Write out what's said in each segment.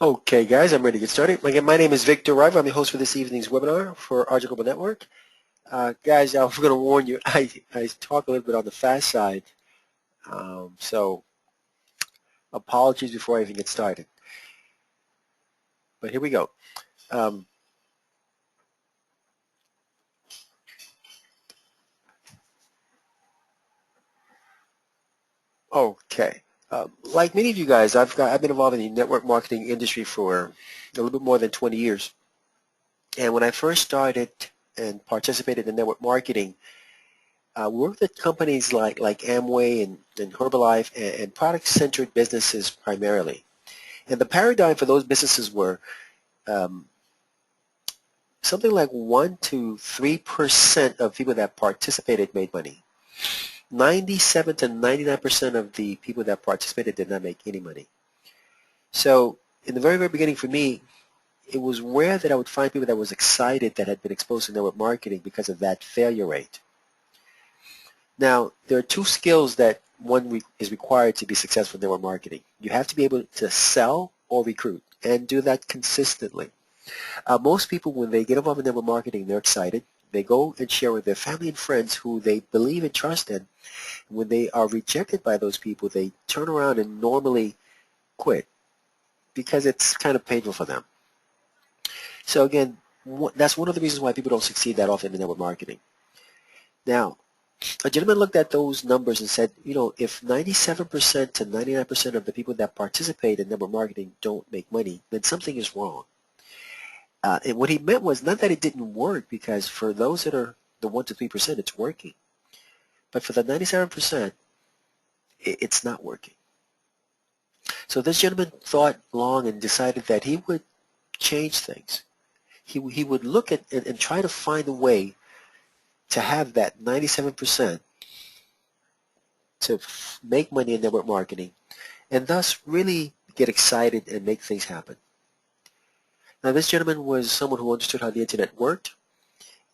Okay, guys, I'm ready to get started. Again, my name is Victor Rive. I'm the host for this evening's webinar for RJ Global Network. Guys, I'm going to warn you, I talk a little bit on the fast side, so apologies before I even get started. But here we go. Okay. Like many of you guys, I've been involved in the network marketing industry for a little bit more than 20 years. And when I first started and participated in network marketing, we worked at companies like Amway and Herbalife and product-centered businesses primarily. And the paradigm for those businesses were um, something like 1 to 3% of people that participated made money. 97 to 99% of the people that participated did not make any money. So in the very, very beginning for me, it was rare that I would find people that was excited that had been exposed to network marketing because of that failure rate. Now, there are two skills that one is required to be successful in network marketing. You have to be able to sell or recruit and do that consistently. Most people, when they get involved in network marketing, they're excited. They go and share with their family and friends who they believe and trust in. When they are rejected by those people, they turn around and normally quit because it's kind of painful for them. So again, that's one of the reasons why people don't succeed that often in network marketing. Now, a gentleman looked at those numbers and said, you know, if 97% to 99% of the people that participate in network marketing don't make money, then something is wrong. And what he meant was not that it didn't work, because for those that are the 1 to 3%, it's working. But for the 97%, it's not working. So this gentleman thought long and decided that he would change things. He would look at and try to find a way to have that 97% to make money in network marketing and thus really get excited and make things happen. Now this gentleman was someone who understood how the internet worked,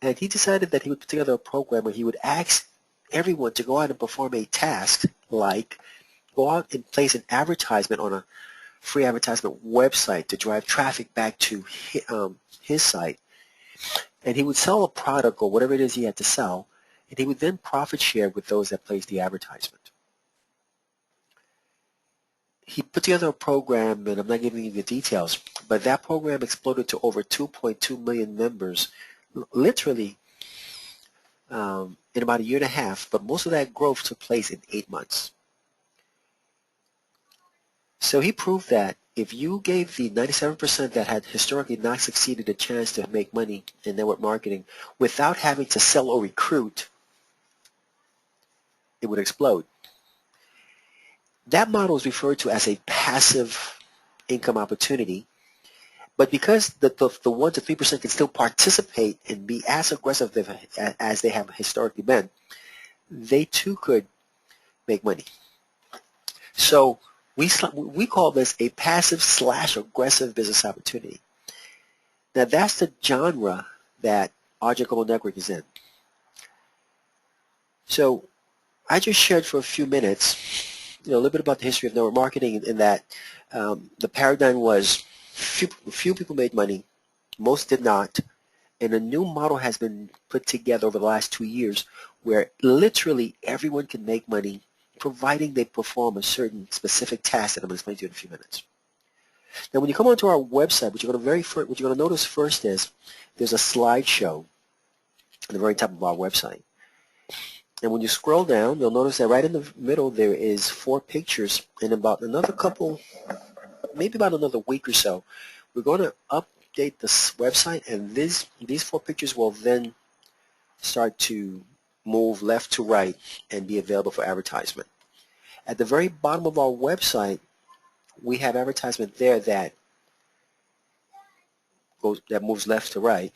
and he decided that he would put together a program where he would ask everyone to go out and perform a task, like go out and place an advertisement on a free advertisement website to drive traffic back to his site. And he would sell a product or whatever it is he had to sell, and he would then profit share with those that placed the advertisement. He put together a program, and I'm not giving you the details, but that program exploded to over 2.2 million members, literally in about a year and a half, but most of that growth took place in 8 months. So he proved that if you gave the 97% that had historically not succeeded a chance to make money in network marketing without having to sell or recruit, it would explode. That model is referred to as a passive income opportunity, but because the 1 to 3% can still participate and be as aggressive as they have historically been, they too could make money. So we call this a passive/aggressive business opportunity. Now that's the genre that RJ Global Network is in. So I just shared for a few minutes, a little bit about the history of network marketing, in that the paradigm was few people made money, most did not, and a new model has been put together over the last 2 years where literally everyone can make money providing they perform a certain specific task that I'm going to explain to you in a few minutes. Now, when you come onto our website, what you're going to notice first is there's a slideshow at the very top of our website. And when you scroll down, you'll notice that right in the middle there is 4 pictures, and about another couple, maybe about another week or so, we're going to update this website, and these 4 pictures will then start to move left to right and be available for advertisement. At the very bottom of our website, we have advertisement there that moves left to right,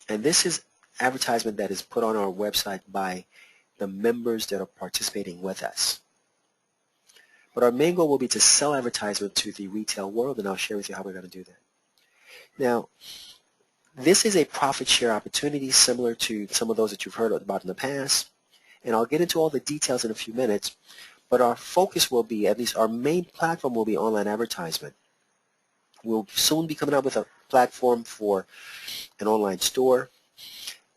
and this is advertisement that is put on our website by the members that are participating with us. But our main goal will be to sell advertisement to the retail world, and I'll share with you how we're going to do that. Now, this is a profit share opportunity similar to some of those that you've heard about in the past, and I'll get into all the details in a few minutes, but our focus will be, at least our main platform will be online advertisement. We'll soon be coming out with a platform for an online store,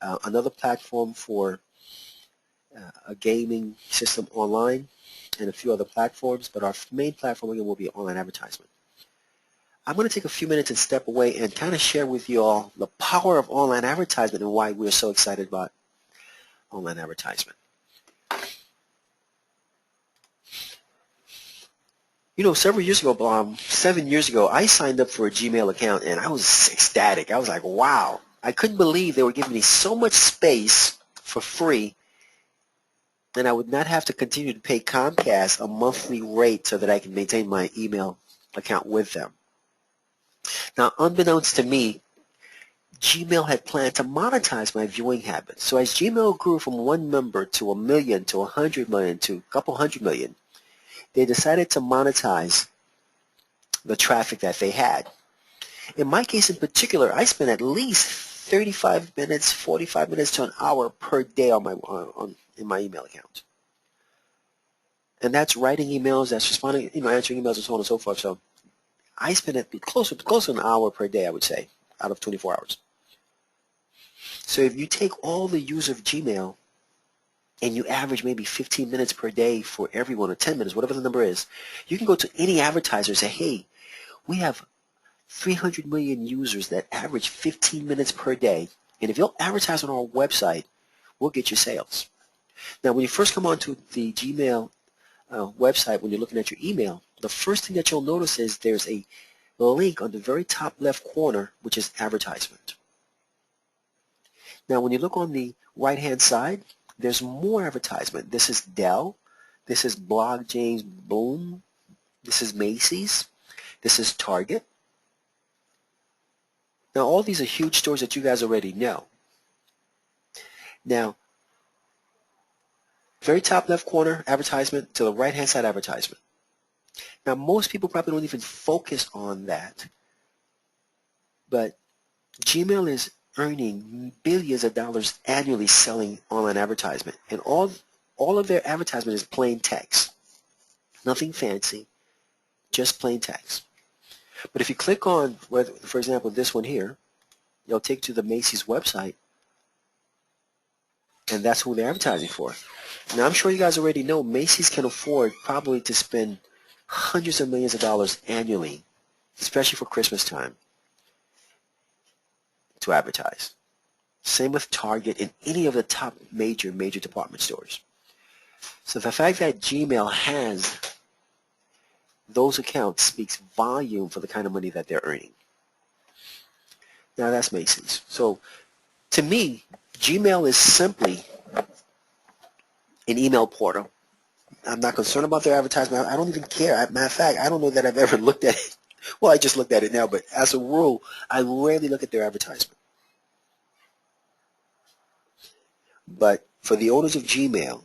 another platform for a gaming system online, and a few other platforms, but our main platform again will be online advertisement. I'm going to take a few minutes and step away and kind of share with you all the power of online advertisement and why we're so excited about online advertisement. You know, several years ago, 7 years ago, I signed up for a Gmail account and I was ecstatic. I was like, wow. I couldn't believe they were giving me so much space for free, and I would not have to continue to pay Comcast a monthly rate so that I can maintain my email account with them. Now, unbeknownst to me, Gmail had planned to monetize my viewing habits. So as Gmail grew from 1 member to 1 million to 100 million to a couple hundred million, they decided to monetize the traffic that they had. In my case in particular, I spent at least 35 minutes, 45 minutes to an hour per day in my email account. And that's writing emails, that's responding, answering emails and so on and so forth. So I spend close to an hour per day, I would say, out of 24 hours. So if you take all the use of Gmail and you average maybe 15 minutes per day for everyone, or 10 minutes, whatever the number is, you can go to any advertiser and say, hey, we have 300 million users that average 15 minutes per day, and if you'll advertise on our website, we'll get you sales. Now, when you first come onto the Gmail website, when you're looking at your email, the first thing that you'll notice is there's a link on the very top left corner, which is advertisement. Now, when you look on the right-hand side, there's more advertisement. This is Dell. This is Blog James Boom. This is Macy's. This is Target. Now, all these are huge stores that you guys already know. Now, very top left corner, advertisement, to the right-hand side, advertisement. Now, most people probably don't even focus on that, but Gmail is earning billions of dollars annually selling online advertisement, and all of their advertisement is plain text. Nothing fancy, just plain text. But if you click on, for example, this one here, it'll take you to the Macy's website, and that's who they're advertising for. Now, I'm sure you guys already know Macy's can afford probably to spend hundreds of millions of dollars annually, especially for Christmas time, to advertise. Same with Target and any of the top major department stores. So the fact that Gmail has those accounts speaks volume for the kind of money that they're earning. Now, that's Macy's. So to me, Gmail is simply an email portal. I'm not concerned about their advertisement. I don't even care. Matter of fact, I don't know that I've ever looked at it. Well, I just looked at it now, but as a rule, I rarely look at their advertisement. But for the owners of Gmail,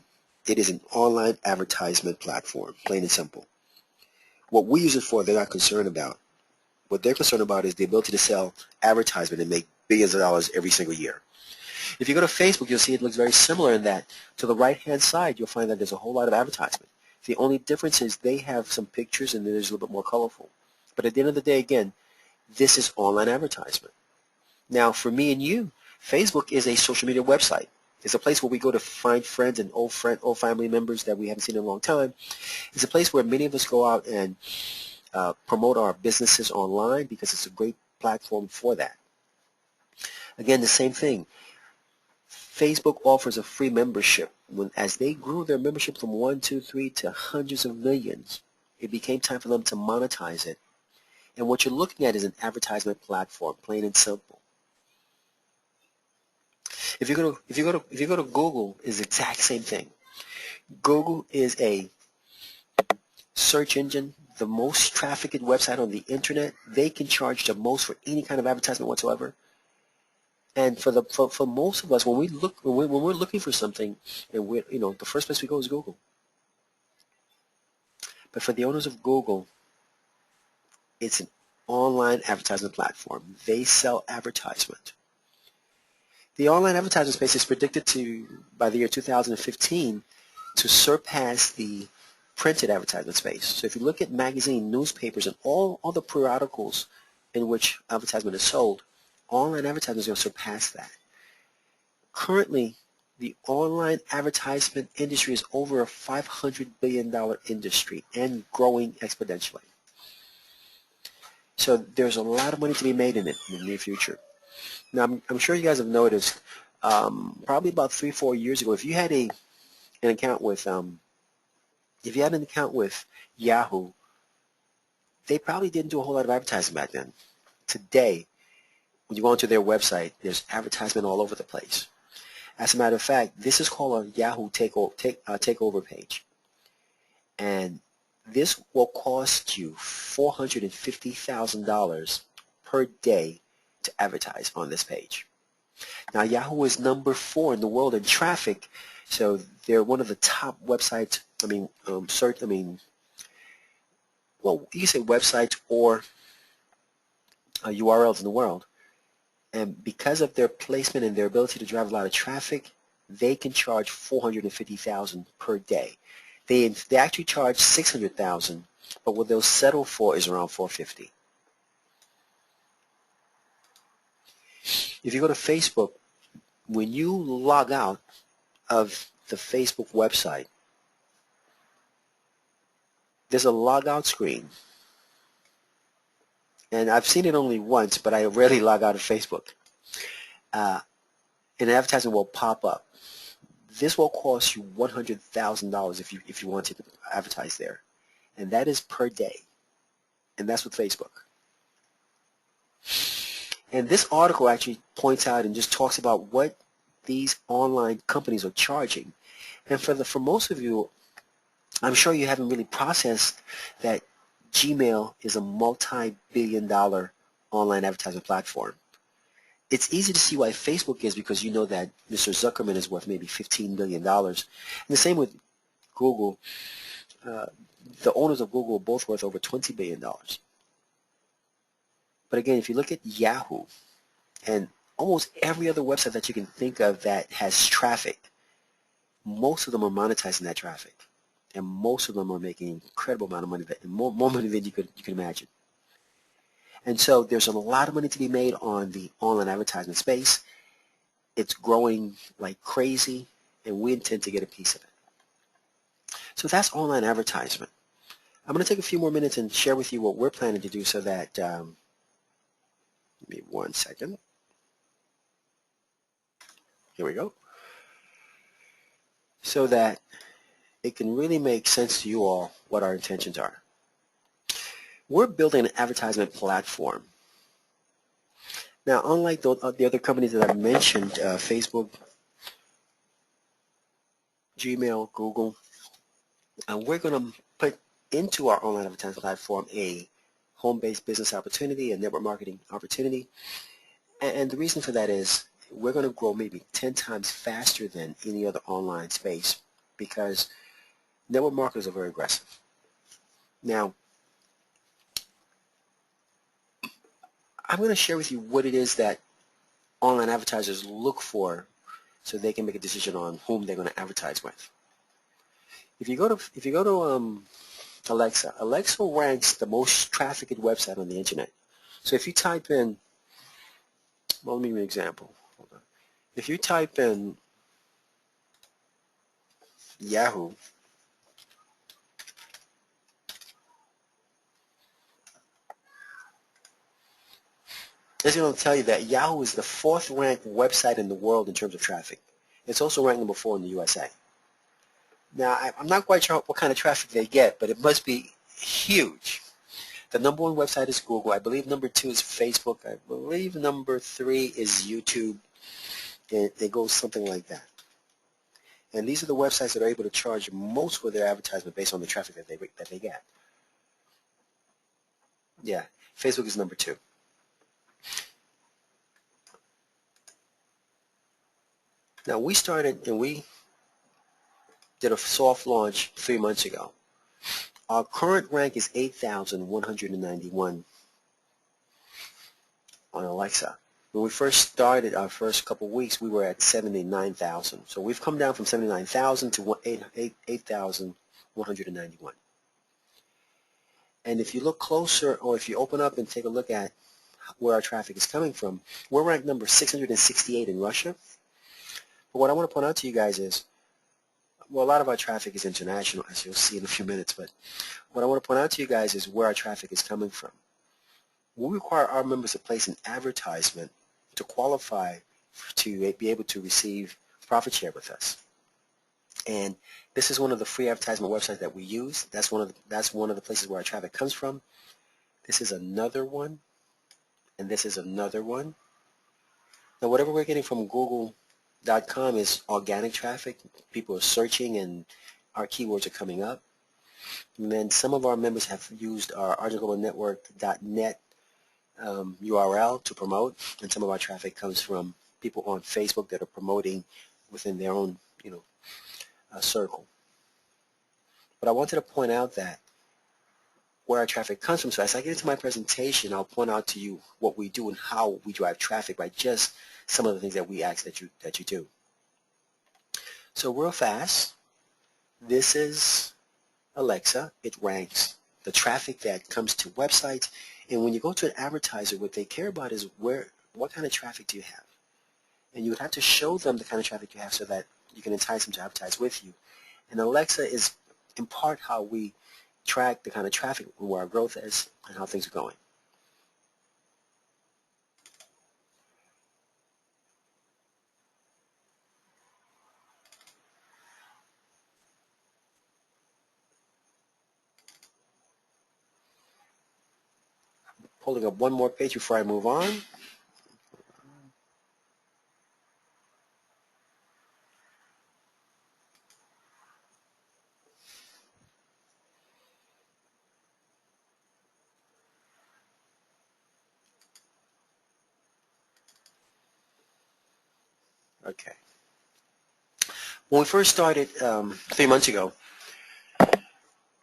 it is an online advertisement platform, plain and simple. What we use it for, they're not concerned about. What they're concerned about is the ability to sell advertisement and make billions of dollars every single year. If you go to Facebook, you'll see it looks very similar in that to the right-hand side, you'll find that there's a whole lot of advertisement. The only difference is they have some pictures and there's a little bit more colorful. But at the end of the day, again, this is online advertisement. Now, for me and you, Facebook is a social media website. It's a place where we go to find friends and old family members that we haven't seen in a long time. It's a place where many of us go out and promote our businesses online because it's a great platform for that. Again, the same thing. Facebook offers a free membership. As they grew their membership from 1, 2, 3 to hundreds of millions, it became time for them to monetize it. And what you're looking at is an advertisement platform, plain and simple. If you go to Google, it's the exact same thing. Google is a search engine, the most trafficked website on the internet. They can charge the most for any kind of advertisement whatsoever. And for most of us, when we're looking for something, and the first place we go is Google. But for the owners of Google, it's an online advertisement platform. They sell advertisement. The online advertising space is predicted by the year 2015, to surpass the printed advertisement space. So if you look at magazine, newspapers, and all the periodicals in which advertisement is sold, online advertising is going to surpass that. Currently, the online advertisement industry is over a $500 billion industry and growing exponentially. So there's a lot of money to be made in it in the near future. Now, I'm sure you guys have noticed, probably about 3-4 years ago, if you had an account with Yahoo, they probably didn't do a whole lot of advertising back then. Today, when you go onto their website, there's advertisement all over the place. As a matter of fact, this is called a Yahoo takeover page. And this will cost you $450,000 per day to advertise on this page. Now, Yahoo is number 4 in the world in traffic, so they're one of the top websites. Well, you can say websites or URLs in the world. And because of their placement and their ability to drive a lot of traffic, they can charge $450,000 per day. They actually charge $600,000, but what they'll settle for is around $450,000. If you go to Facebook, when you log out of the Facebook website, there's a logout screen. And I've seen it only once, but I rarely log out of Facebook. An advertisement will pop up. This will cost you $100,000 if you want to advertise there. And that is per day. And that's with Facebook. And this article actually points out and just talks about what these online companies are charging. And for most of you, I'm sure you haven't really processed that Gmail is a multi-billion-dollar online advertising platform. It's easy to see why Facebook is, because you know that Mr. Zuckerman is worth maybe $15 billion. And the same with Google. The owners of Google are both worth over $20 billion. But again, if you look at Yahoo and almost every other website that you can think of that has traffic, most of them are monetizing that traffic. And most of them are making an incredible amount of money, more money than you could imagine. And so there's a lot of money to be made on the online advertisement space. It's growing like crazy, and we intend to get a piece of it. So that's online advertisement. I'm going to take a few more minutes and share with you what we're planning to do so that, give me 1 second. Here we go. So that it can really make sense to you all what our intentions are. We're building an advertisement platform. Now, unlike the other companies that I mentioned, Facebook, Gmail, Google, we're going to put into our online advertising platform a home-based business opportunity, a network marketing opportunity. And the reason for that is we're going to grow maybe 10 times faster than any other online space, because network marketers are very aggressive. Now, I'm going to share with you what it is that online advertisers look for so they can make a decision on whom they're going to advertise with. If you go to Alexa, Alexa ranks the most trafficked website on the internet. So if you type in, well, let me give you an example. Hold on. If you type in Yahoo, it's going to tell you that Yahoo is the 4th ranked website in the world in terms of traffic. It's also ranked number 4 in the USA. Now, I'm not quite sure what kind of traffic they get, but it must be huge. The number 1 website is Google. I believe number 2 is Facebook. I believe number 3 is YouTube. It goes something like that. And these are the websites that are able to charge most for their advertisement based on the traffic that they get. Yeah, Facebook is number 2. Now, we started and we did a soft launch 3 months ago. Our current rank is 8,191 on Alexa. When we first started our first couple of weeks, we were at 79,000. So we've come down from 79,000 to 8,191. And if you look closer, or if you open up and take a look at where our traffic is coming from, we're ranked number 668 in Russia. But what I want to point out to you guys is, well, a lot of our traffic is international, as you'll see in a few minutes, but what I want to point out to you guys is where our traffic is coming from. We require our members to place an advertisement to qualify to be able to receive profit share with us. And this is one of the free advertisement websites that we use. That's one of the places where our traffic comes from. This is another one, and this is another one. Now, whatever we're getting from Google.com is organic traffic. People are searching, and our keywords are coming up. And then some of our members have used our ArgentGlobalNetwork.net URL to promote, and some of our traffic comes from people on Facebook that are promoting within their own, circle. But I wanted to point out that where our traffic comes from. So as I get into my presentation, I'll point out to you what we do and how we drive traffic by just some of the things that we ask that you do. So real fast, this is Alexa. It ranks the traffic that comes to websites. And when you go to an advertiser, what they care about is what kind of traffic do you have? And you would have to show them the kind of traffic you have so that you can entice them to advertise with you. And Alexa is in part how we track the kind of traffic, where our growth is, and how things are going. Pulling up one more page before I move on. Okay. When we first started 3 months ago,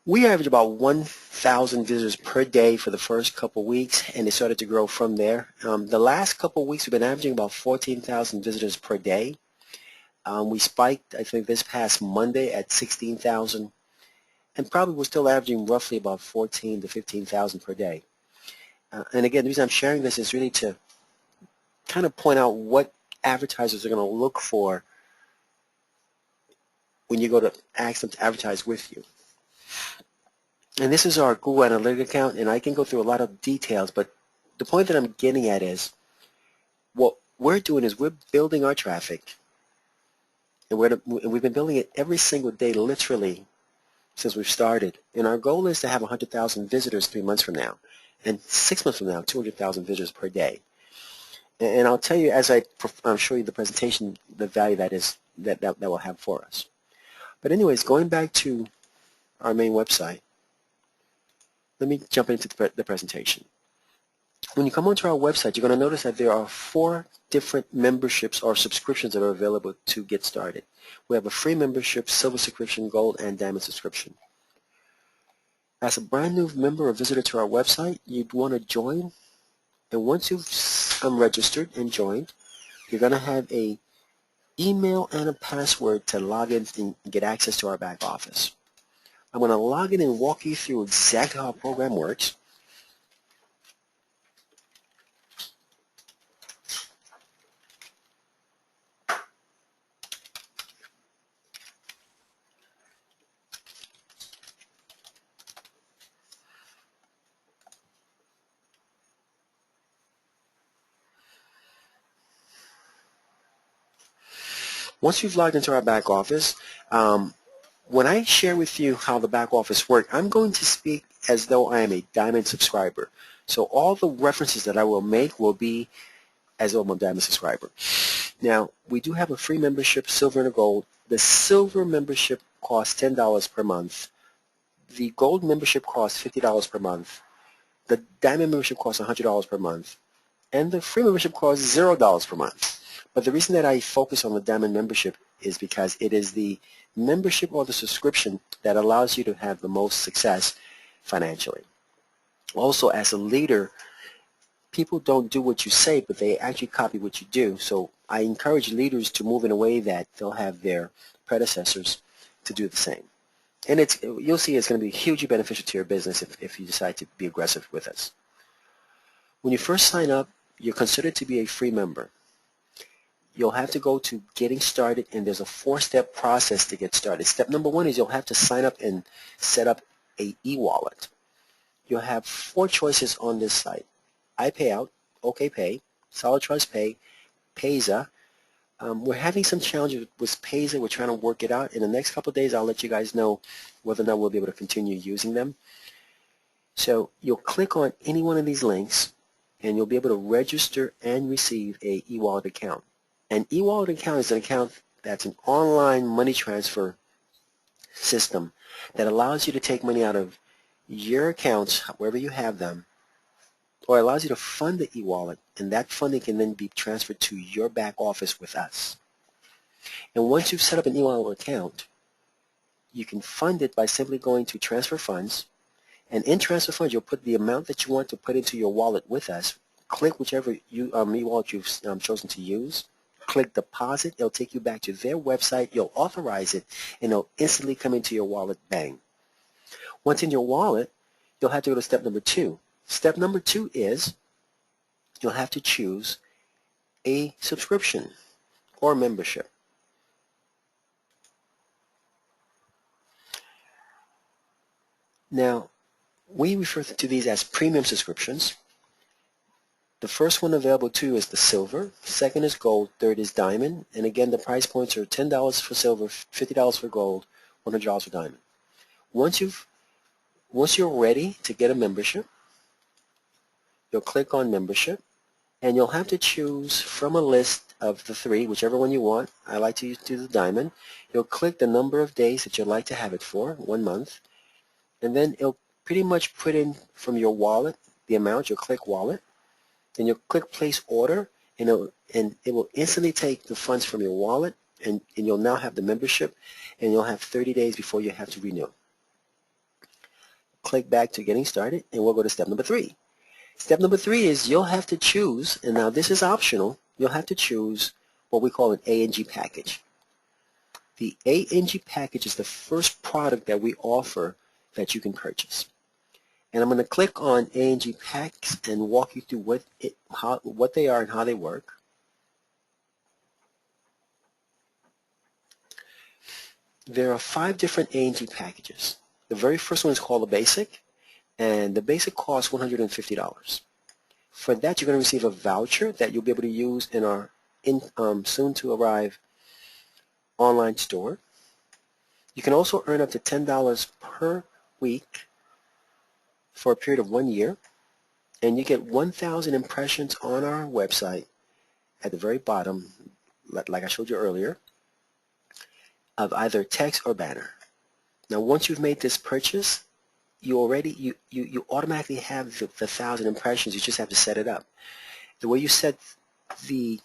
we averaged about 1,000 visitors per day for the first couple weeks, and it started to grow from there. The last couple weeks, we've been averaging about 14,000 visitors per day. We spiked, I think, this past Monday at 16,000, and probably we're still averaging roughly about 14 to 15,000 per day. And again, the reason I'm sharing this is really to kind of point out what advertisers are going to look for when you go to ask them to advertise with you. And this is our Google Analytics account, and I can go through a lot of details, but the point that I'm getting at is what we're doing is we're building our traffic, and we've been building it every single day, literally, since we've started. And our goal is to have 100,000 visitors 3 months from now, and 6 months from now, 200,000 visitors per day. And I'll tell you as I'll show you the presentation, the value that will have for us. But anyways, going back to our main website, let me jump into the presentation. When you come onto our website, you're going to notice that there are 4 different memberships or subscriptions that are available to get started. We have a free membership, silver subscription, gold, and diamond subscription. As a brand new member or visitor to our website, you'd want to join. And once you've registered and joined, you're going to have a email and a password to log in and get access to our back office. I'm going to log in and walk you through exactly how our program works. Once you've logged into our back office, when I share with you how the back office works, I'm going to speak as though I am a diamond subscriber. So all the references that I will make will be as though I'm a diamond subscriber. Now, we do have a free membership, silver and a gold. The silver membership costs $10 per month. The gold membership costs $50 per month. The diamond membership costs $100 per month. And the free membership costs $0 per month. But the reason that I focus on the diamond membership is because it is the membership or the subscription that allows you to have the most success financially. Also, as a leader, people don't do what you say, but they actually copy what you do. So I encourage leaders to move in a way that they'll have their predecessors to do the same. And you'll see it's going to be hugely beneficial to your business if you decide to be aggressive with us. When you first sign up, you're considered to be a free member. You'll have to go to Getting Started, and there's a 4-step process to get started. Step number 1 is you'll have to sign up and set up a e-wallet. You'll have 4 choices on this site: iPayout, OKPay, Solid Trust Pay, Payza. We're having some challenges with Payza. We're trying to work it out. In the next couple of days, I'll let you guys know whether or not we'll be able to continue using them. So you'll click on any one of these links, and you'll be able to register and receive a e-wallet account. An e-wallet account is an account that's an online money transfer system that allows you to take money out of your accounts, wherever you have them, or allows you to fund the e-wallet, and that funding can then be transferred to your back office with us. And once you've set up an e-wallet account, you can fund it by simply going to Transfer Funds, and in Transfer Funds you'll put the amount that you want to put into your wallet with us. Click whichever e-wallet you've chosen to use. Click Deposit. It'll take you back to their website. You'll authorize it, and it'll instantly come into your wallet. Bang. Once in your wallet, you'll have to go to step number 2. Step number 2 is you'll have to choose a subscription or membership. Now, we refer to these as premium subscriptions. The first one available to you is the silver, second is gold, third is diamond, and again the price points are $10 for silver, $50 for gold, $100 for diamond. Once you're ready to get a membership, you'll click on membership, and you'll have to choose from a list of the 3, whichever one you want. I like to do the diamond. You'll click the number of days that you'd like to have it for, 1 month, and then it'll pretty much put in from your wallet the amount. You'll click wallet, then you'll click place order, and it will instantly take the funds from your wallet, and you'll now have the membership, and you'll have 30 days before you have to renew. Click back to Getting Started, and we'll go to step number 3. Step number 3 is you'll have to choose, and now this is optional, you'll have to choose what we call an A&G package. The A&G package is the first product that we offer that you can purchase. And I'm going to click on A&G packs and walk you through what they are and how they work. There are 5 different A&G packages. The very first one is called the Basic, and the Basic costs $150. For that, you're going to receive a voucher that you'll be able to use in our soon-to-arrive online store. You can also earn up to $10 per week for a period of 1 year, and you get 1,000 impressions on our website at the very bottom, like I showed you earlier, of either text or banner. Now, once you've made this purchase, you automatically have the 1,000 impressions. You just have to set it up. The way you set the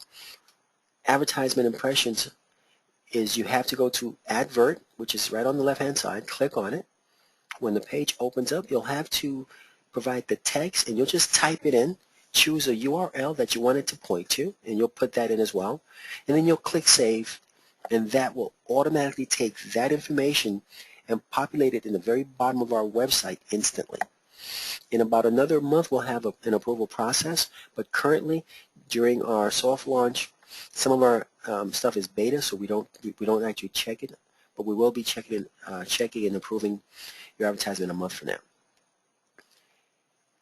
advertisement impressions is you have to go to Advert, which is right on the left-hand side. Click on it. When the page opens up, you'll have to provide the text, and you'll just type it in. Choose a URL that you want it to point to, and you'll put that in as well. And then you'll click Save, and that will automatically take that information and populate it in the very bottom of our website instantly. In about another month, we'll have an approval process, but currently, during our soft launch, some of our stuff is beta, so we don't actually check it, but we will be checking and approving your advertisement a month from now.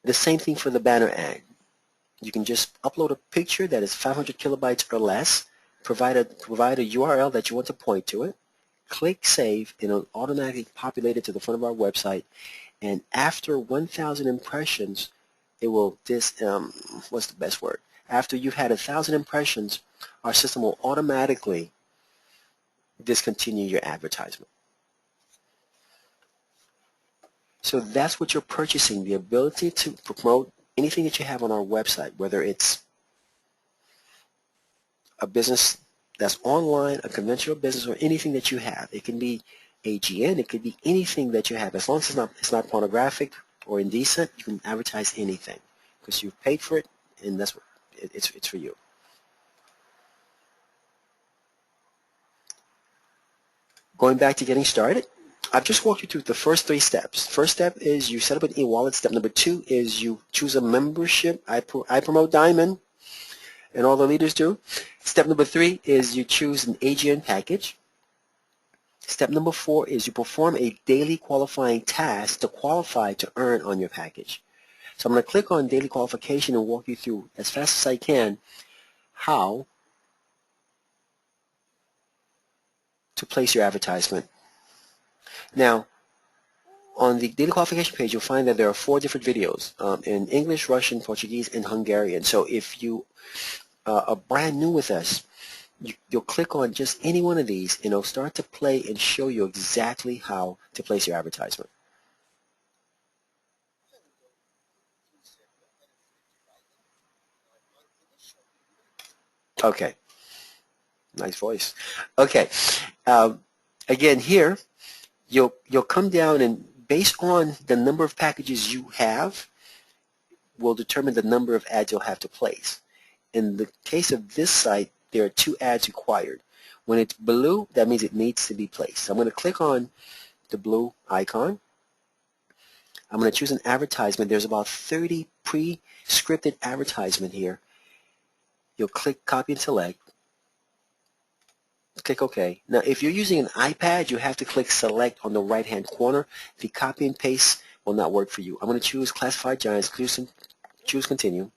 The same thing for the banner ad. You can just upload a picture that is 500 kilobytes or less, provide a URL that you want to point to it, click Save, and it'll automatically populate it to the front of our website. And after 1,000 impressions, it will what's the best word? After you've had 1,000 impressions, our system will automatically discontinue your advertisement. So that's what you're purchasing, the ability to promote anything that you have on our website, whether it's a business that's online, a conventional business, or anything that you have. It can be AGN, it could be anything that you have. As long as it's not pornographic or indecent, you can advertise anything because you've paid for it, and that's what it's for you. Going back to Getting Started, I've just walked you through the first 3 steps. First step is you set up an e-wallet. Step number 2 is you choose a membership. I promote Diamond, and all the leaders do. Step number 3 is you choose an AGN package. Step number 4 is you perform a daily qualifying task to qualify to earn on your package. So I'm going to click on daily qualification and walk you through as fast as I can how to place your advertisement. Now, on the daily qualification page, you'll find that there are 4 different videos in English, Russian, Portuguese, and Hungarian. So if you are brand new with us, you'll click on just any one of these, and it'll start to play and show you exactly how to place your advertisement. Okay. Nice voice. Okay. Again, here, you'll come down, and based on the number of packages you have will determine the number of ads you'll have to place. In the case of this site, there are 2 ads required. When it's blue, that means it needs to be placed. So I'm going to click on the blue icon. I'm going to choose an advertisement. There's about 30 pre-scripted advertisement here. You'll click copy and select. Click OK. Now, if you're using an iPad, you have to click select on the right-hand corner. The copy and paste will not work for you. I'm going to choose Classified Giants, choose continue.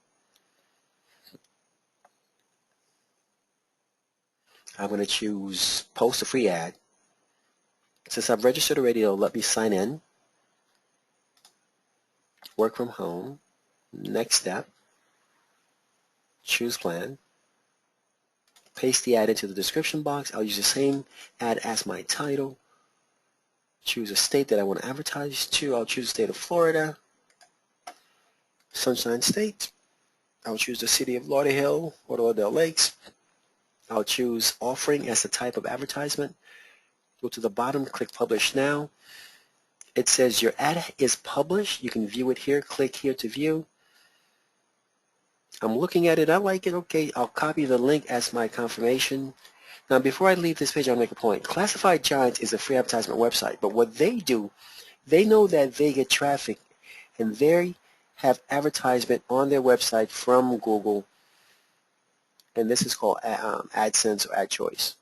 I'm going to choose post a free ad. Since I've registered already, it'll let me sign in. Work from home. Next step. Choose plan. Paste the ad into the description box. I'll use the same ad as my title. Choose a state that I want to advertise to. I'll choose the state of Florida. Sunshine State. I'll choose the city of Lauderhill or Lauderdale Lakes. I'll choose offering as the type of advertisement. Go to the bottom, click Publish Now. It says your ad is published. You can view it here. Click here to view. I'm looking at it. I like it. Okay, I'll copy the link as my confirmation. Now, before I leave this page, I'll make a point. Classified Giants is a free advertisement website, but what they do, they know that they get traffic, and they have advertisement on their website from Google, and this is called AdSense or AdChoice.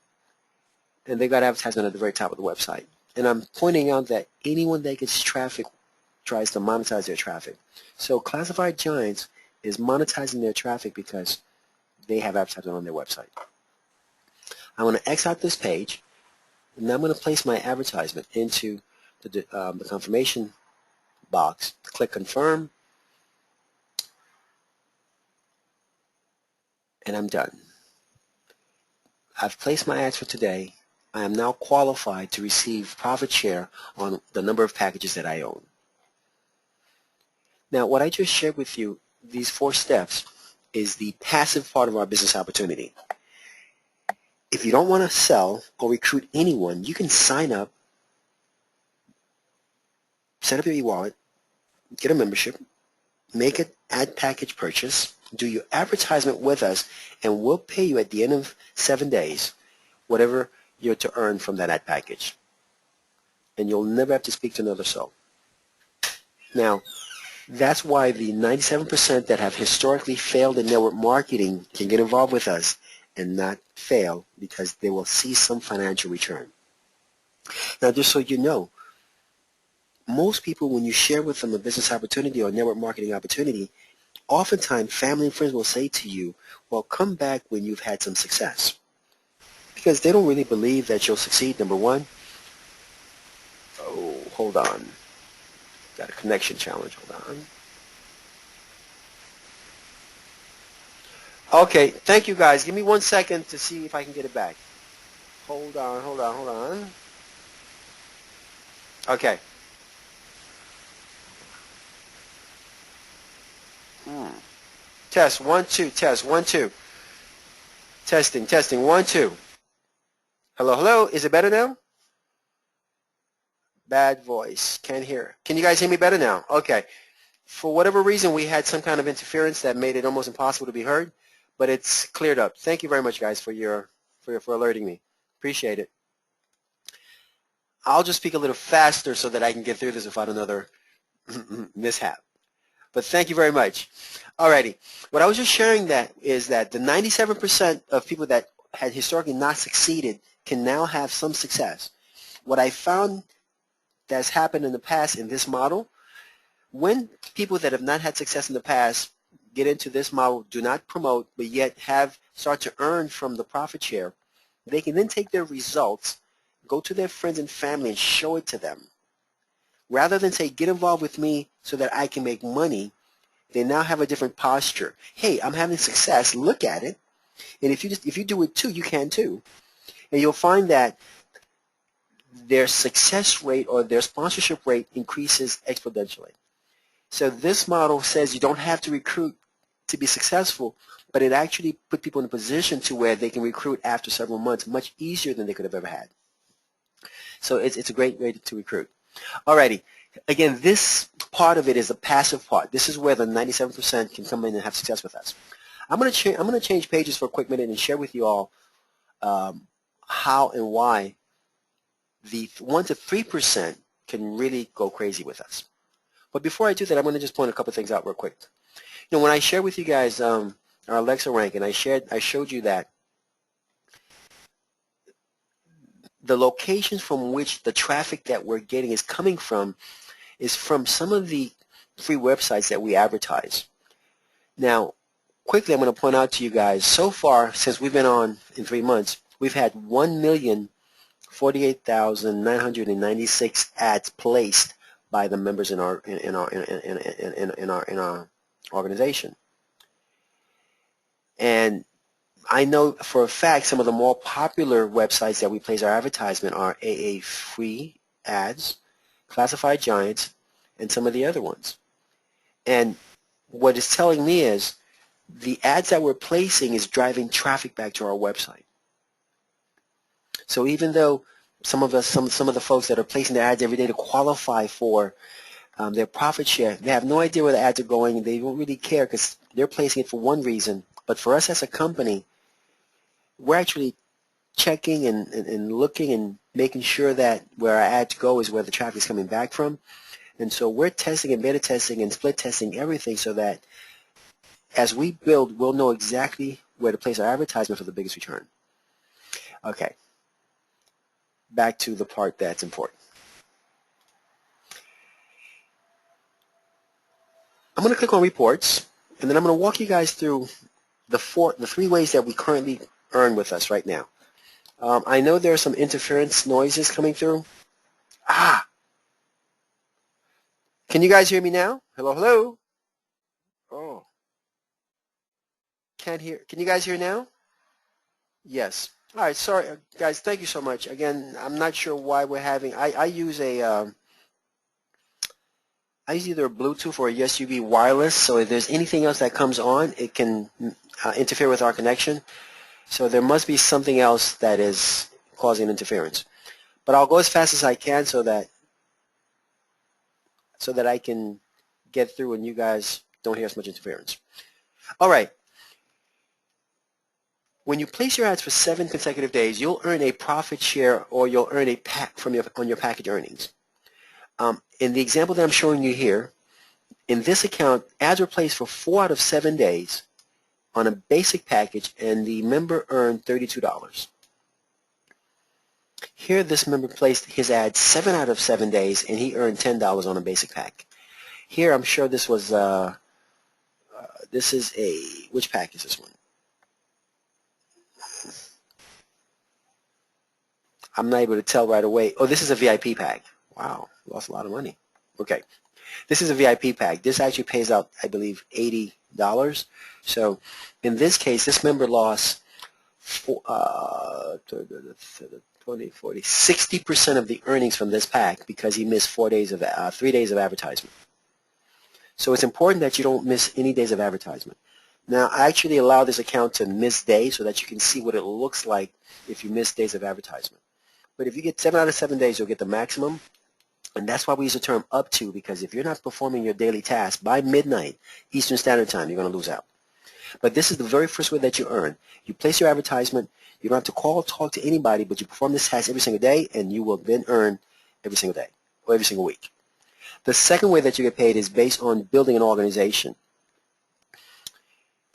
And they got advertisement at the very top of the website. And I'm pointing out that anyone that gets traffic tries to monetize their traffic. So Classified Giants is monetizing their traffic because they have advertisement on their website. I'm going to X out this page, and I'm going to place my advertisement into the confirmation box. Click Confirm, and I'm done. I've placed my ads for today. I am now qualified to receive profit share on the number of packages that I own. Now, what I just shared with you, these 4 steps, is the passive part of our business opportunity. If you don't want to sell or recruit anyone, you can sign up, set up your e-wallet, get a membership, make an ad package purchase, do your advertisement with us, and we'll pay you at the end of 7 days whatever you're to earn from that ad package. And you'll never have to speak to another soul. Now, that's why the 97% that have historically failed in network marketing can get involved with us and not fail because they will see some financial return. Now, just so you know, most people, when you share with them a business opportunity or network marketing opportunity, oftentimes family and friends will say to you, well, come back when you've had some success. Because they don't really believe that you'll succeed, number one. Oh, hold on. Got a connection challenge. Hold on. Okay, thank you guys. Give me 1 second to see if I can get it back. Hold on. Okay. Test, 1, 2, test, 1, 2. Testing, 1, 2. Hello, is it better now? Bad voice, can't hear. Can you guys hear me better now? Okay. For whatever reason, we had some kind of interference that made it almost impossible to be heard, but it's cleared up. Thank you very much, guys, for alerting me. Appreciate it. I'll just speak a little faster so that I can get through this without another mishap. But thank you very much. Alrighty. What I was just sharing that is that the 97% of people that had historically not succeeded can now have some success. What I found that's happened in the past in this model, when people that have not had success in the past get into this model, do not promote, but yet start to earn from the profit share, they can then take their results, go to their friends and family and show it to them. Rather than say, get involved with me so that I can make money, they now have a different posture. Hey, I'm having success. Look at it. And if you do it too, you can too. And you'll find that their success rate or their sponsorship rate increases exponentially. So this model says you don't have to recruit to be successful, but it actually put people in a position to where they can recruit after several months much easier than they could have ever had. So it's a great way to recruit. Alrighty. Again, this part of it is the passive part. This is where the 97% can come in and have success with us. I'm going to change pages for a quick minute and share with you all how and why the 1 to 3% can really go crazy with us. But before I do that, I'm going to just point a couple of things out real quick. You know, when I shared with you guys our Alexa rank, and I showed you that the locations from which the traffic that we're getting is coming from is from some of the free websites that we advertise. Now, quickly, I'm going to point out to you guys, so far, since we've been on in 3 months, we've had 1,048,996 ads placed by the members in our organization. And I know for a fact some of the more popular websites that we place our advertisement are AA Free Ads, Classified Giants, and some of the other ones. And what it's telling me is the ads that we're placing is driving traffic back to our website. So even though some of the folks that are placing their ads every day to qualify for their profit share, they have no idea where the ads are going, and they don't really care because they're placing it for one reason. But for us as a company, we're actually checking and looking and making sure that where our ads go is where the traffic is coming back from. And so we're testing and beta testing and split testing everything so that as we build, we'll know exactly where to place our advertisement for the biggest return. Okay. Back to the part that's important. I'm going to click on reports, and then I'm going to walk you guys through the 3 ways that we currently earn with us right now. I know there are some interference noises coming through. Can you guys hear me now? Hello, hello. Oh. Can't hear. Can you guys hear now? Yes. All right. Sorry, guys. Thank you so much. Again, I'm not sure why we're having. I use either a Bluetooth or a USB wireless. So if there's anything else that comes on, it can interfere with our connection. So there must be something else that is causing interference. But I'll go as fast as I can so that I can get through and you guys don't hear as much interference. All right. When you place your ads for 7 consecutive days, you'll earn a profit share, or you'll earn a pack on your package earnings. In the example that I'm showing you here, in this account, ads were placed for 4 out of 7 days on a basic package, and the member earned $32. Here, this member placed his ad 7 out of 7 days, and he earned $10 on a basic pack. Here, I'm sure this was which pack is this one? I'm not able to tell right away. Oh, this is a VIP pack. Wow, lost a lot of money. Okay, this is a VIP pack. This actually pays out, I believe, $80. So in this case, this member lost 60% of the earnings from this pack because he missed 3 days of advertisement. So it's important that you don't miss any days of advertisement. Now, I actually allow this account to miss days so that you can see what it looks like if you miss days of advertisement. But if you get 7 out of 7 days, you'll get the maximum. And that's why we use the term up to, because if you're not performing your daily task by midnight Eastern Standard Time, you're going to lose out. But this is the very first way that you earn. You place your advertisement. You don't have to call or talk to anybody, but you perform this task every single day, and you will then earn every single day or every single week. The second way that you get paid is based on building an organization.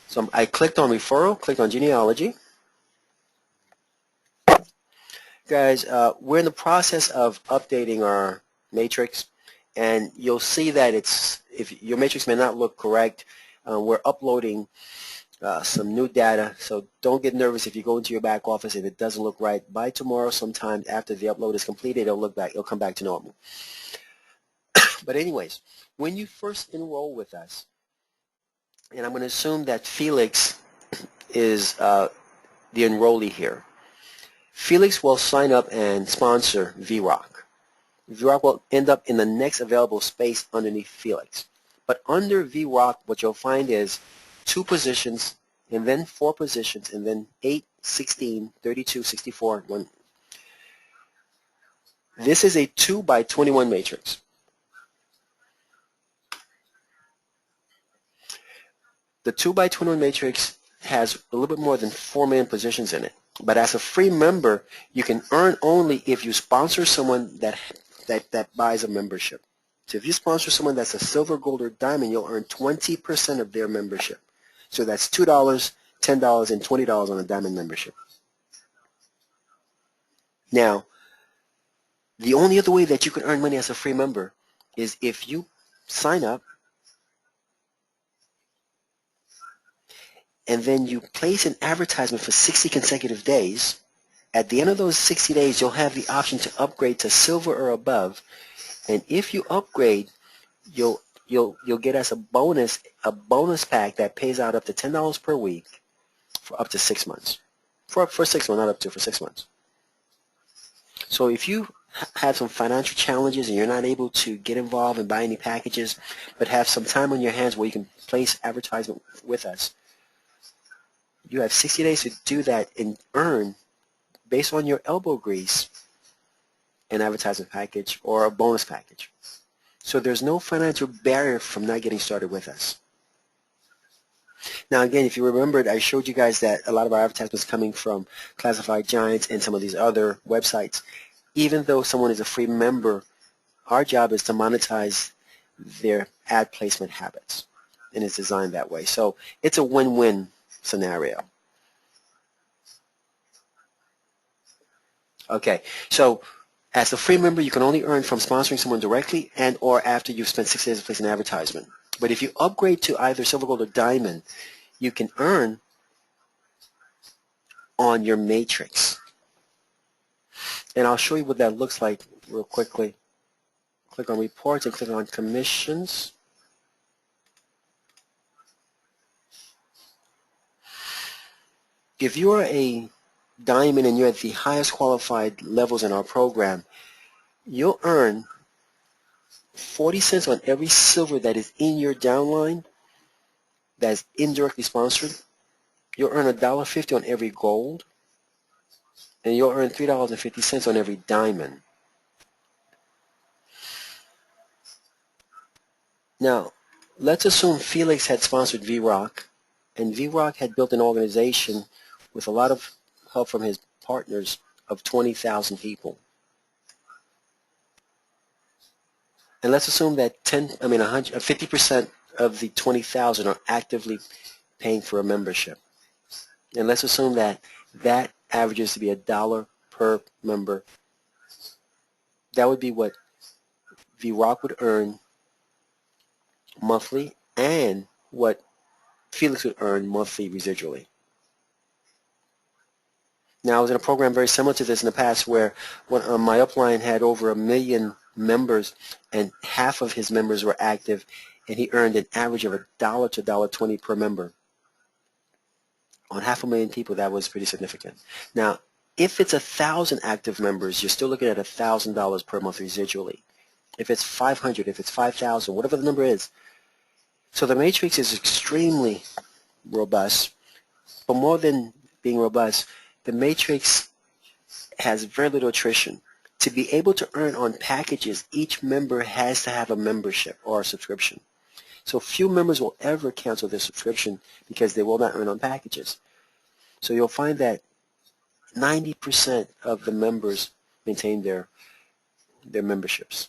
So I clicked on referral, clicked on genealogy. Guys, we're in the process of updating our matrix, and you'll see that if your matrix may not look correct, we're uploading some new data, so don't get nervous if you go into your back office and it doesn't look right. By tomorrow sometime after the upload is completed, it'll come back to normal. But anyways, when you first enroll with us, and I'm going to assume that Felix is the enrollee here. Felix will sign up and sponsor VROC. VROC will end up in the next available space underneath Felix. But under VROC, what you'll find is 2 positions, and then 4 positions, and then 8, 16, 32, 64, 1. This is a 2 by 21 matrix. The 2 by 21 matrix has a little bit more than 4 million positions in it. But as a free member, you can earn only if you sponsor someone that buys a membership. So if you sponsor someone that's a silver, gold, or diamond, you'll earn 20% of their membership. So that's $2, $10, and $20 on a diamond membership. Now, the only other way that you can earn money as a free member is if you sign up and then you place an advertisement for 60 consecutive days. At the end of those 60 days, you'll have the option to upgrade to silver or above. And if you upgrade, you'll get us a bonus pack that pays out up to $10 per week for up to 6 months. For 6 months, not up to, for 6 months. So if you have some financial challenges and you're not able to get involved and buy any packages, but have some time on your hands where you can place advertisement with us, you have 60 days to do that and earn, based on your elbow grease, an advertisement package or a bonus package. So there's no financial barrier from not getting started with us. Now again, if you remembered, I showed you guys that a lot of our advertisements coming from Classified Giants and some of these other websites. Even though someone is a free member, our job is to monetize their ad placement habits, and it's designed that way. So it's a win-win scenario. Okay, so as a free member, you can only earn from sponsoring someone directly and or after you've spent 6 days to place an advertisement. But if you upgrade to either silver, gold, or diamond, you can earn on your matrix. And I'll show you what that looks like real quickly. Click on reports and click on commissions. If you're a diamond and you're at the highest qualified levels in our program, you'll earn 40 cents on every silver that is in your downline that's indirectly sponsored. You'll earn $1.50 on every gold, and you'll earn $3.50 on every diamond. Now, let's assume Felix had sponsored VROC, and VROC had built an organization with a lot of help from his partners of 20,000 people. And let's assume that 50% of the 20,000 are actively paying for a membership. And let's assume that that averages to be $1 per member. That would be what VROC would earn monthly and what Felix would earn monthly residually. Now, I was in a program very similar to this in the past where my upline had over 1 million members and half of his members were active, and he earned an average of $1 to $1.20 per member. On 500,000 people, that was pretty significant. Now, if it's 1,000 active members, you're still looking at $1,000 per month residually. If it's 500, if it's 5,000, whatever the number is. So the matrix is extremely robust, but more than being robust, the matrix has very little attrition. To be able to earn on packages, each member has to have a membership or a subscription. So few members will ever cancel their subscription because they will not earn on packages. So you'll find that 90% of the members maintain their their memberships,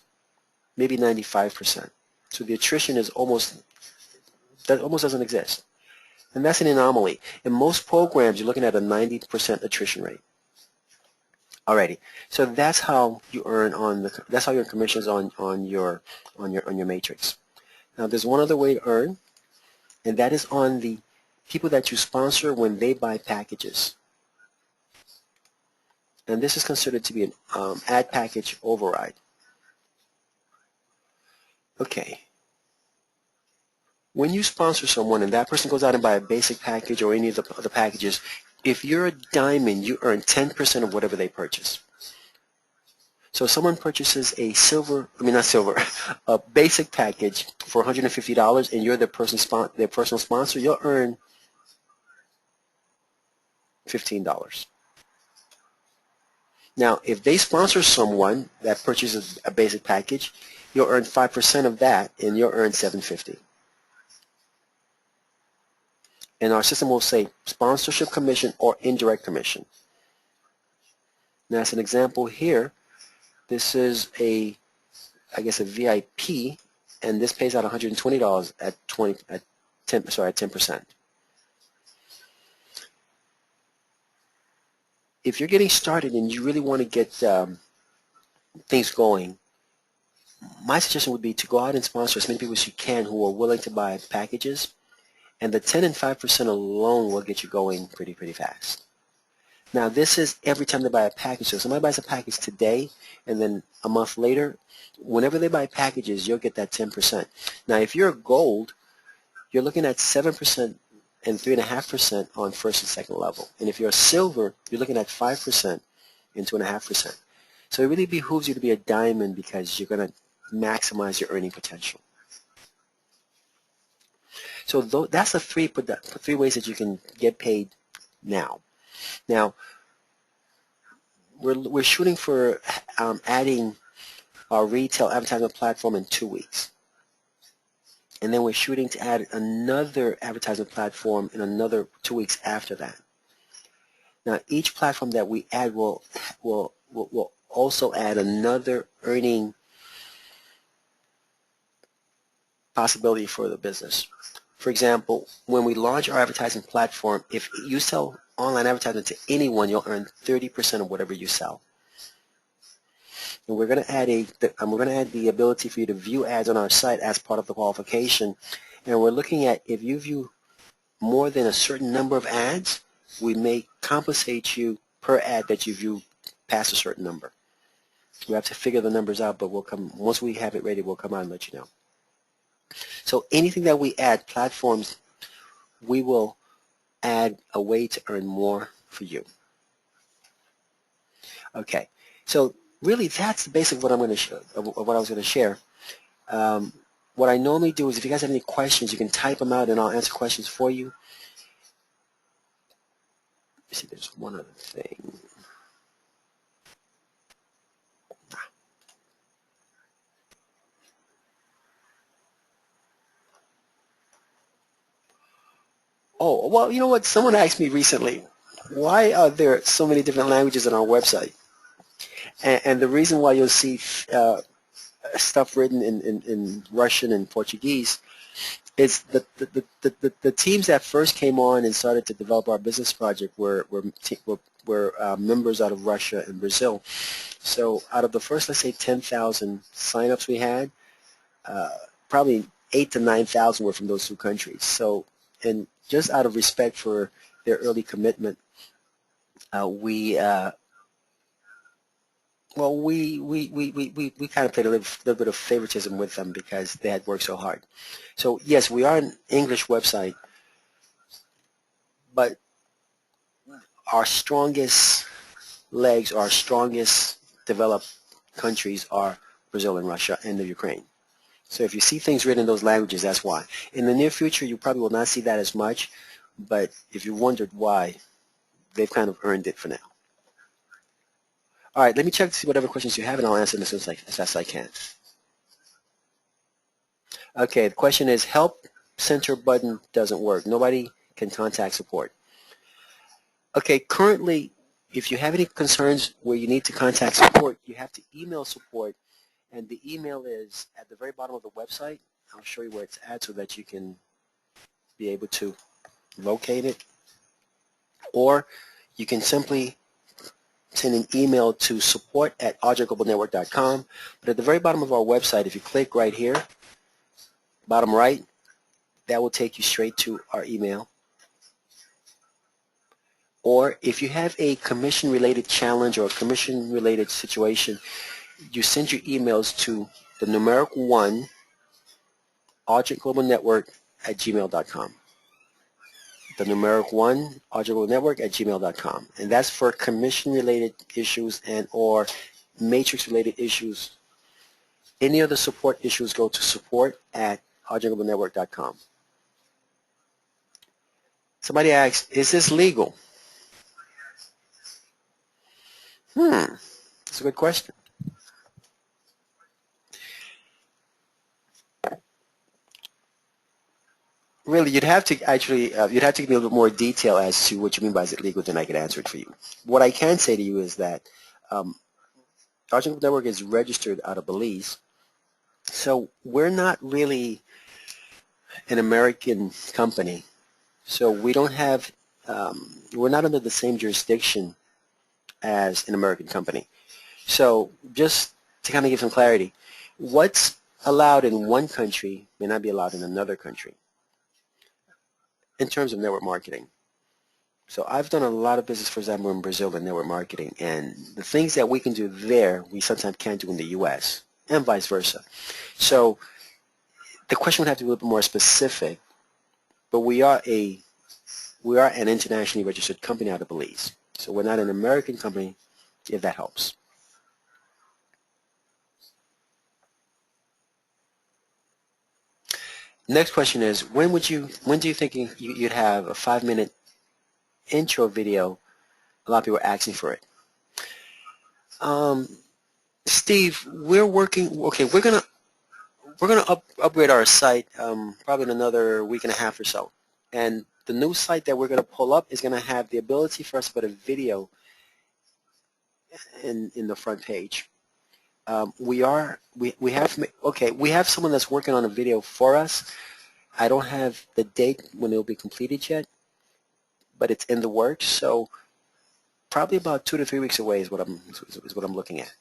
maybe 95%. So the attrition is almost doesn't exist. And that's an anomaly. In most programs, you're looking at a 90% attrition rate. Alrighty, so that's how you earn that's how your commissions on your matrix. Now there's one other way to earn, and that is on the people that you sponsor when they buy packages. And this is considered to be an ad package override. Okay. When you sponsor someone and that person goes out and buy a basic package or any of the packages, if you're a diamond, you earn 10% of whatever they purchase. So if someone purchases a a basic package for $150 and you're their personal sponsor, you'll earn $15. Now, if they sponsor someone that purchases a basic package, you'll earn 5% of that and you'll earn $7.50. And our system will say sponsorship commission or indirect commission. Now, as an example here, this is I guess a VIP, and this pays out $120 at 10%. If you're getting started and you really want to get things going, my suggestion would be to go out and sponsor as many people as you can who are willing to buy packages, and the 10 and 5% alone will get you going pretty fast. Now this is every time they buy a package. So if somebody buys a package today and then a month later, whenever they buy packages, you'll get that 10%. Now if you're a gold, you're looking at 7% and 3.5% on first and second level. And if you're a silver, you're looking at 5% and 2.5%. So it really behooves you to be a diamond because you're going to maximize your earning potential. So that's the three ways that you can get paid now. Now, we're shooting for adding our retail advertisement platform in 2 weeks. And then we're shooting to add another advertisement platform in another 2 weeks after that. Now, each platform that we add will also add another earning possibility for the business. For example, when we launch our advertising platform, if you sell online advertising to anyone, you'll earn 30% of whatever you sell. And we're going to add the ability for you to view ads on our site as part of the qualification. And we're looking at if you view more than a certain number of ads, we may compensate you per ad that you view past a certain number. We have to figure the numbers out, but once we have it ready, we'll come out and let you know. So anything that we add, platforms, we will add a way to earn more for you. Okay, so really that's the basic of what what I was going to share. What I normally do is if you guys have any questions, you can type them out and I'll answer questions for you. Let me see, there's one other thing. Oh, well, you know what? Someone asked me recently, why are there so many different languages on our website? And the reason why you'll see stuff written in Russian and Portuguese is the teams that first came on and started to develop our business project were members out of Russia and Brazil. So out of the first, let's say, 10,000 signups we had, probably 8,000 to 9,000 were from those two countries. So, and just out of respect for their early commitment, we kind of played a little bit of favoritism with them because they had worked so hard. So yes, we are an English website, but our strongest legs, our strongest developed countries are Brazil and Russia and the Ukraine. So if you see things written in those languages, that's why. In the near future, you probably will not see that as much, but if you wondered why, they've kind of earned it for now. All right, let me check to see whatever questions you have, and I'll answer them as fast as I can. Okay, the question is, help center button doesn't work. Nobody can contact support. Okay, currently, if you have any concerns where you need to contact support, you have to email support And the email is at the very bottom of the website. I'll show you where it's at so that you can be able to locate it. Or you can simply send an email to support@ardgentglobalnetwork.com. But at the very bottom of our website, if you click right here, bottom right, that will take you straight to our email. Or if you have a commission-related challenge or a commission-related situation, you send your emails to the numeric 1, ardgentglobalnetwork@gmail.com. The numeric 1, ardgentglobalnetwork@gmail.com. And that's for commission-related issues and or matrix-related issues. Any other support issues go to support@ardgentglobalnetwork.com. Somebody asks, is this legal? That's a good question. Really, you'd have to actually, you'd have to give me a little bit more detail as to what you mean by is it legal, then I can answer it for you. What I can say to you is that Ardgent Global Network is registered out of Belize, so we're not really an American company. So we don't have, we're not under the same jurisdiction as an American company. So just to kind of give some clarity, what's allowed in one country may not be allowed in another country in terms of network marketing. So I've done a lot of business, for example, in Brazil in network marketing, and the things that we can do there, we sometimes can't do in the U.S., and vice versa. So the question would have to be a little bit more specific, but we are an internationally registered company out of Belize. So we're not an American company, if that helps. Next question is, when do you think you'd have a 5-minute intro video? A lot of people are asking for it. Steve, we're working. Okay, we're gonna upgrade our site probably in another week and a half or so, and the new site that we're gonna pull up is gonna have the ability for us to put a video in the front page. We have someone that's working on a video for us. I don't have the date when it will be completed yet, but it's in the works. So probably about 2 to 3 weeks away is what I'm looking at.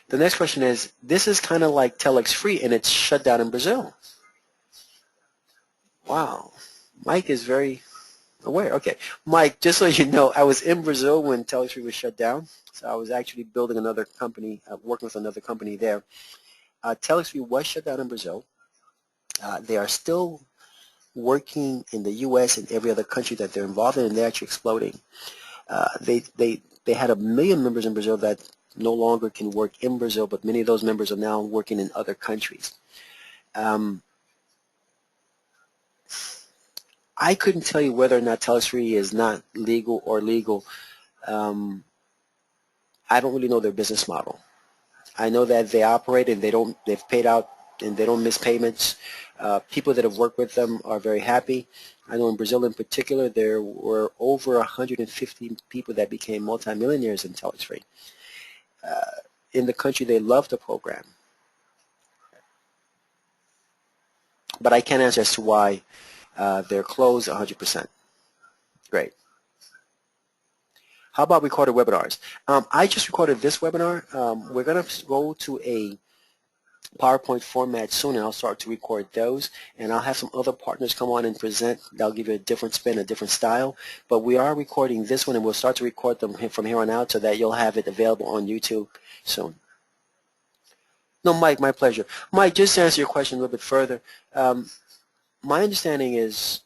The next question is, this is kind of like Telex Free and it's shut down in Brazil. Wow, Mike is very aware. Okay, Mike, just so you know, I was in Brazil when Telex Free was shut down. So I was actually building another company, working with another company there. Telex Free was shut down in Brazil. They are still working in the U.S. and every other country that they're involved in, and they're actually exploding. They had 1 million members in Brazil that no longer can work in Brazil, but many of those members are now working in other countries. I couldn't tell you whether or not Telex Free is not legal or legal. I don't really know their business model. I know that they operate and they've paid out and they don't miss payments. People that have worked with them are very happy. I know in Brazil in particular there were over 150 people that became multimillionaires in Telex Free. In the country they love the program. But I can't answer as to why they're closed 100%. Great. How about recorded webinars? I just recorded this webinar. We're going to go to a PowerPoint format soon, and I'll start to record those. And I'll have some other partners come on and present. That'll give you a different spin, a different style. But we are recording this one, and we'll start to record them from here on out so that you'll have it available on YouTube soon. No, Mike, my pleasure. Mike, just to answer your question a little bit further, my understanding is,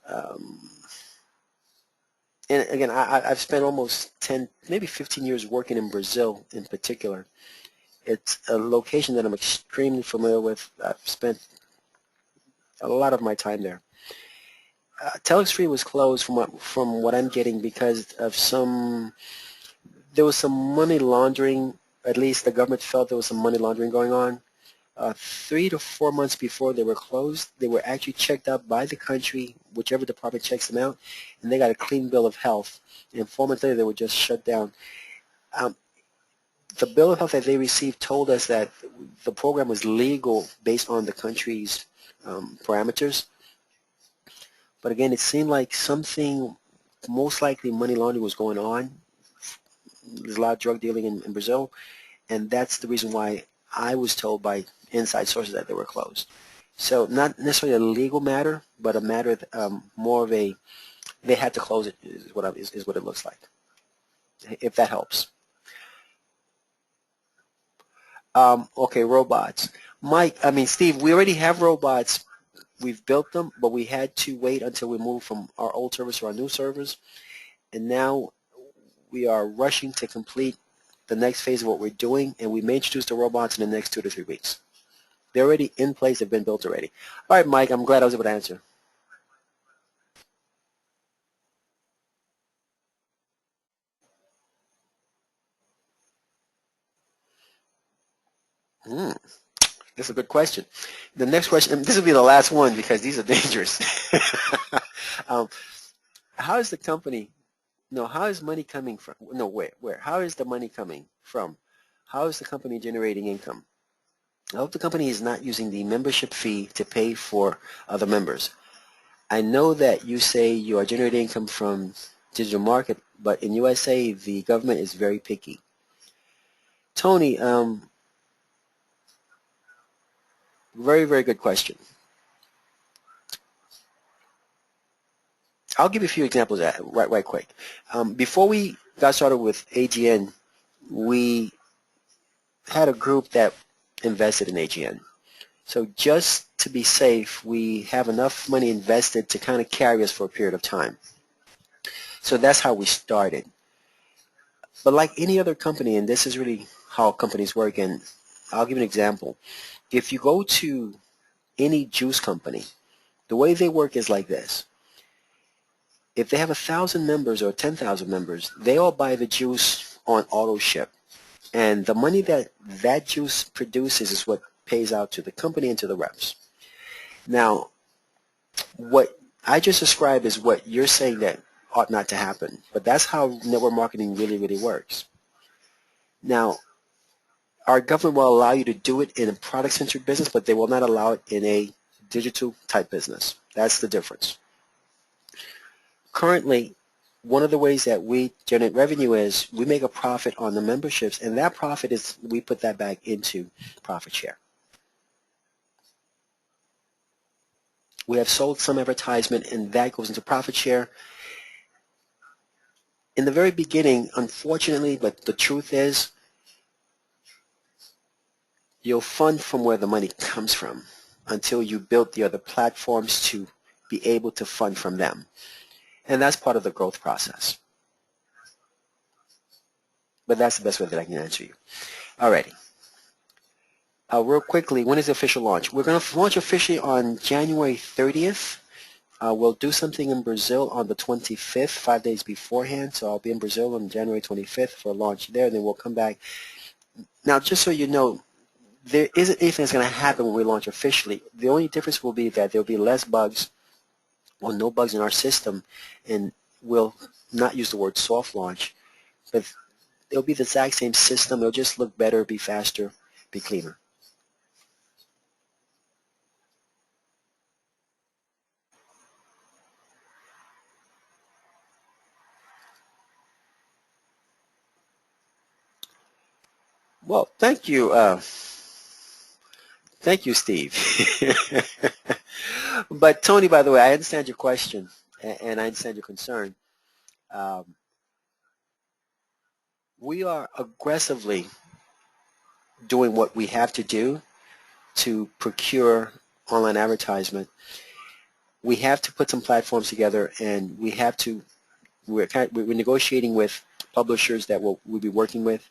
and again, I've spent almost 10, maybe 15 years working in Brazil in particular. It's a location that I'm extremely familiar with. I've spent a lot of my time there. Telex Free was closed from what I'm getting because of there was some money laundering. At least the government felt there was some money laundering going on. 3 to 4 months before they were closed, they were actually checked out by the country, whichever department checks them out, and they got a clean bill of health. And 4 months later, they were just shut down. Um, the bill of health that they received told us that the program was legal based on the country's parameters. But again, it seemed like something, most likely money laundering was going on. There's a lot of drug dealing in Brazil, and that's the reason why I was told by inside sources that they were closed. So not necessarily a legal matter, but a matter of, more of a, they had to close it is what it looks like, if that helps. Okay, robots. Steve, we already have robots. We've built them, but we had to wait until we moved from our old servers to our new servers. And now we are rushing to complete the next phase of what we're doing, and we may introduce the robots in the next 2 to 3 weeks. They're already in place. They've been built already. All right, Mike, I'm glad I was able to answer. Hmm, that's a good question. The next question, and this will be the last one because these are dangerous. um, how is the company, no, how is money coming from, no, where? How is the money coming from? How is the company generating income? I hope the company is not using the membership fee to pay for other members. I know that you say you are generating income from digital market, but in USA, the government is very picky. Tony, very, very good question. I'll give you a few examples of that right quick. Before we got started with AGN, we had a group that invested in AGN. So just to be safe, we have enough money invested to kind of carry us for a period of time. So that's how we started. But like any other company, and this is really how companies work, and I'll give you an example. If you go to any juice company, the way they work is like this. If they have 1,000 members or 10,000 members, they all buy the juice on auto ship. And the money that that juice produces is what pays out to the company and to the reps. Now, what I just described is what you're saying that ought not to happen. But that's how network marketing really, really works. Now, our government will allow you to do it in a product-centered business, but they will not allow it in a digital type business. That's the difference. Currently, one of the ways that we generate revenue is we make a profit on the memberships, and that profit is, we put that back into profit share. We have sold some advertisement, and that goes into profit share. In the very beginning, unfortunately, but the truth is, you'll fund from where the money comes from until you build the other platforms to be able to fund from them. And that's part of the growth process. But that's the best way that I can answer you. Alrighty. Real quickly, when is the official launch? We're going to launch officially on January 30th. We'll do something in Brazil on the 25th, 5 days beforehand. So I'll be in Brazil on January 25th for a launch there. Then we'll come back. Now, just so you know, there isn't anything that's going to happen when we launch officially. The only difference will be that there will be less bugs or no bugs in our system, and we'll not use the word soft launch, but it'll be the exact same system. It'll just look better, be faster, be cleaner. Well, thank you, Steve. But Tony, by the way, I understand your question and I understand your concern. Um, we are aggressively doing what we have to do to procure online advertisement. We have to put some platforms together, and we have to. We're negotiating with publishers that we'll be working with.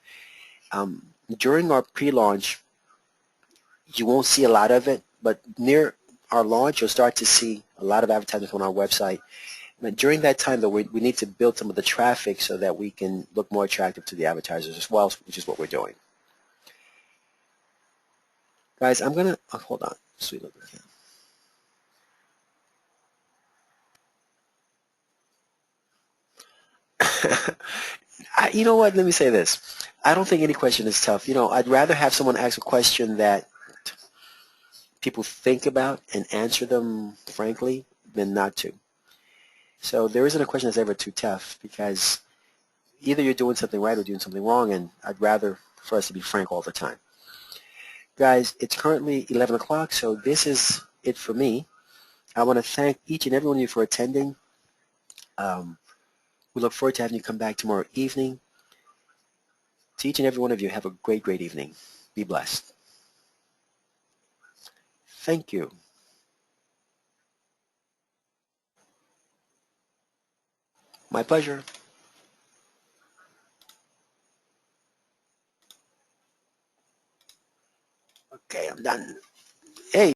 During our pre-launch, you won't see a lot of it, but near our launch, you'll start to see a lot of advertisements on our website. But during that time, though, we need to build some of the traffic so that we can look more attractive to the advertisers as well, which is what we're doing. Guys, I'm gonna hold on. Sweet little you know what? Let me say this. I don't think any question is tough. I'd rather have someone ask a question that people think about and answer them frankly than not to. So there isn't a question that's ever too tough because either you're doing something right or doing something wrong, and I'd rather for us to be frank all the time. Guys, it's currently 11 o'clock, so this is it for me. I want to thank each and every one of you for attending. Um, we look forward to having you come back tomorrow evening. To each and every one of you, have a great, great evening. Be blessed. Thank you. My pleasure. Okay, I'm done. Hey.